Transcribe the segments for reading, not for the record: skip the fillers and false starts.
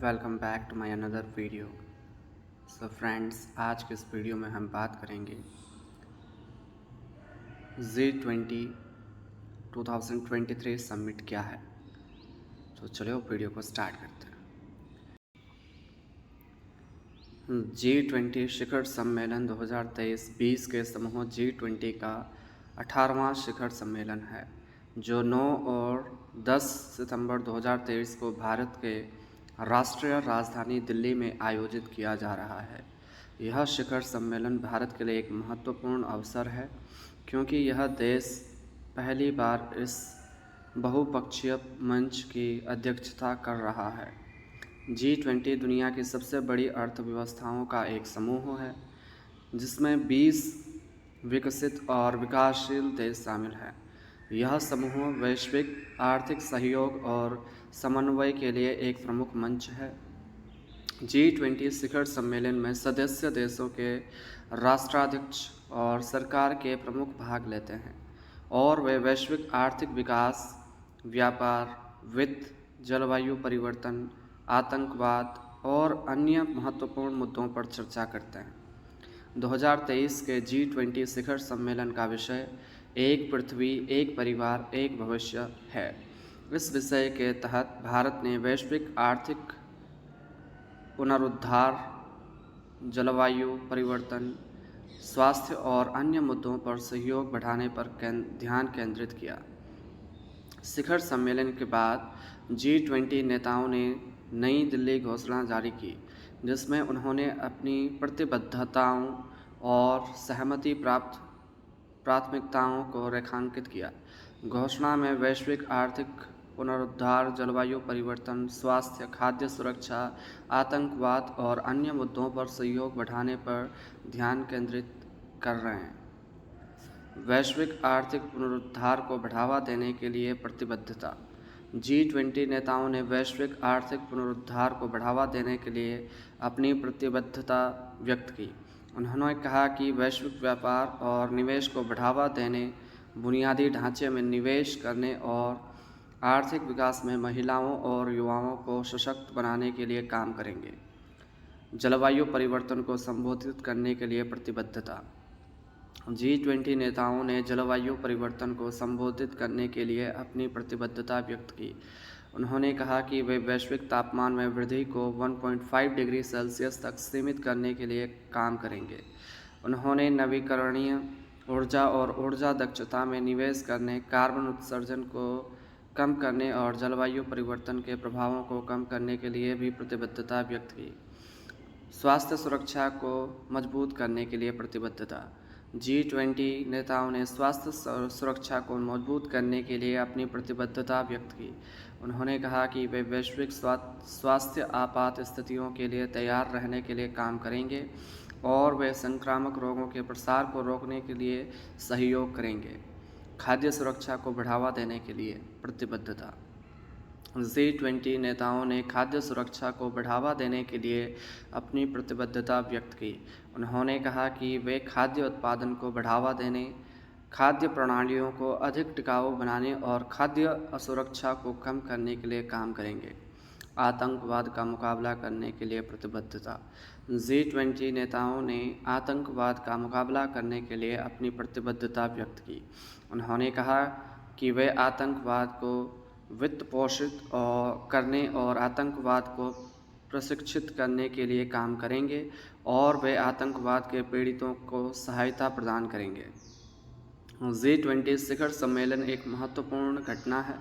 Welcome back to my another video. So friends, आज के इस वीडियो में हम बात करेंगे G20 2023 समिट क्या है। तो चलो वीडियो को स्टार्ट करते हैं। G20 शिखर सम्मेलन 2023 20 के समूह G20 का 18वां शिखर सम्मेलन है, जो 9 और 10 सितंबर 2023 को भारत के राष्ट्रीय राजधानी दिल्ली में आयोजित किया जा रहा है। यह शिखर सम्मेलन भारत के लिए एक महत्वपूर्ण अवसर है, क्योंकि यह देश पहली बार इस बहुपक्षीय मंच की अध्यक्षता कर रहा है। G20 दुनिया की सबसे बड़ी अर्थव्यवस्थाओं का एक समूह है, जिसमें 20 विकसित और विकासशील देश शामिल हैं। यह समूह वैश्विक आर्थिक सहयोग और समन्वय के लिए एक प्रमुख मंच है। G20 शिखर सम्मेलन में सदस्य देशों के राष्ट्राध्यक्ष और सरकार के प्रमुख भाग लेते हैं, और वे वैश्विक आर्थिक विकास, व्यापार, वित्त, जलवायु परिवर्तन, आतंकवाद और अन्य महत्वपूर्ण मुद्दों पर चर्चा करते हैं। 2023 के G20 शिखर सम्मेलन का विषय एक पृथ्वी, एक परिवार, एक भविष्य है। इस विषय के तहत भारत ने वैश्विक आर्थिक पुनरुद्धार, जलवायु परिवर्तन, स्वास्थ्य और अन्य मुद्दों पर सहयोग बढ़ाने पर ध्यान केंद्रित किया। शिखर सम्मेलन के बाद G20 नेताओं ने नई दिल्ली घोषणा जारी की, जिसमें उन्होंने अपनी प्रतिबद्धताओं और सहमति प्राप्त प्राथमिकताओं को रेखांकित किया। घोषणा में वैश्विक आर्थिक पुनरुद्धार, जलवायु परिवर्तन, स्वास्थ्य, खाद्य सुरक्षा, आतंकवाद और अन्य मुद्दों पर सहयोग बढ़ाने पर ध्यान केंद्रित कर रहे हैं। वैश्विक आर्थिक पुनरुद्धार को बढ़ावा देने के लिए प्रतिबद्धता। G20 नेताओं ने वैश्विक आर्थिक पुनरुद्धार को बढ़ावा देने के लिए अपनी प्रतिबद्धता व्यक्त की। उन्होंने कहा कि वैश्विक व्यापार और निवेश को बढ़ावा देने, बुनियादी ढांचे में निवेश करने और आर्थिक विकास में महिलाओं और युवाओं को सशक्त बनाने के लिए काम करेंगे। जलवायु परिवर्तन को संबोधित करने के लिए प्रतिबद्धता। G20 नेताओं ने जलवायु परिवर्तन को संबोधित करने के लिए अपनी प्रतिबद्धता व्यक्त की। उन्होंने कहा कि वे वैश्विक तापमान में वृद्धि को 1.5 डिग्री सेल्सियस तक सीमित करने के लिए काम करेंगे। उन्होंने नवीकरणीय ऊर्जा और ऊर्जा दक्षता में निवेश करने, कार्बन उत्सर्जन को कम करने और जलवायु परिवर्तन के प्रभावों को कम करने के लिए भी प्रतिबद्धता व्यक्त की। स्वास्थ्य सुरक्षा को मजबूत करने के लिए प्रतिबद्धता। G20 नेताओं ने स्वास्थ्य सुरक्षा को मजबूत करने के लिए अपनी प्रतिबद्धता व्यक्त की। उन्होंने कहा कि वे वैश्विक स्वास्थ्य आपात स्थितियों के लिए तैयार रहने के लिए काम करेंगे, और वे संक्रामक रोगों के प्रसार को रोकने के लिए सहयोग करेंगे। खाद्य सुरक्षा को बढ़ावा देने के लिए प्रतिबद्धता। G20 नेताओं ने खाद्य सुरक्षा को बढ़ावा देने के लिए अपनी प्रतिबद्धता व्यक्त की। उन्होंने कहा कि वे खाद्य उत्पादन को बढ़ावा देने, खाद्य प्रणालियों को अधिक टिकाऊ बनाने और खाद्य असुरक्षा को कम करने के लिए काम करेंगे। आतंकवाद का मुकाबला करने के लिए प्रतिबद्धता। G20 नेताओं ने आतंकवाद का मुकाबला करने के लिए अपनी प्रतिबद्धता व्यक्त की। उन्होंने कहा कि वे आतंकवाद को वित्त पोषित करने और आतंकवाद को प्रशिक्षित करने के लिए काम करेंगे, और वे आतंकवाद के पीड़ितों को सहायता प्रदान करेंगे। G20 शिखर सम्मेलन एक महत्वपूर्ण घटना है,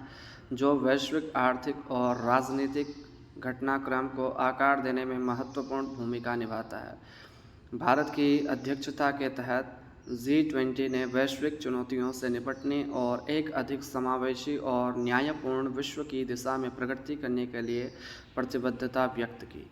जो वैश्विक आर्थिक और राजनीतिक घटनाक्रम को आकार देने में महत्वपूर्ण भूमिका निभाता है। भारत की अध्यक्षता के तहत G20 ने वैश्विक चुनौतियों से निपटने और एक अधिक समावेशी और न्यायपूर्ण विश्व की दिशा में प्रगति करने के लिए प्रतिबद्धता व्यक्त की।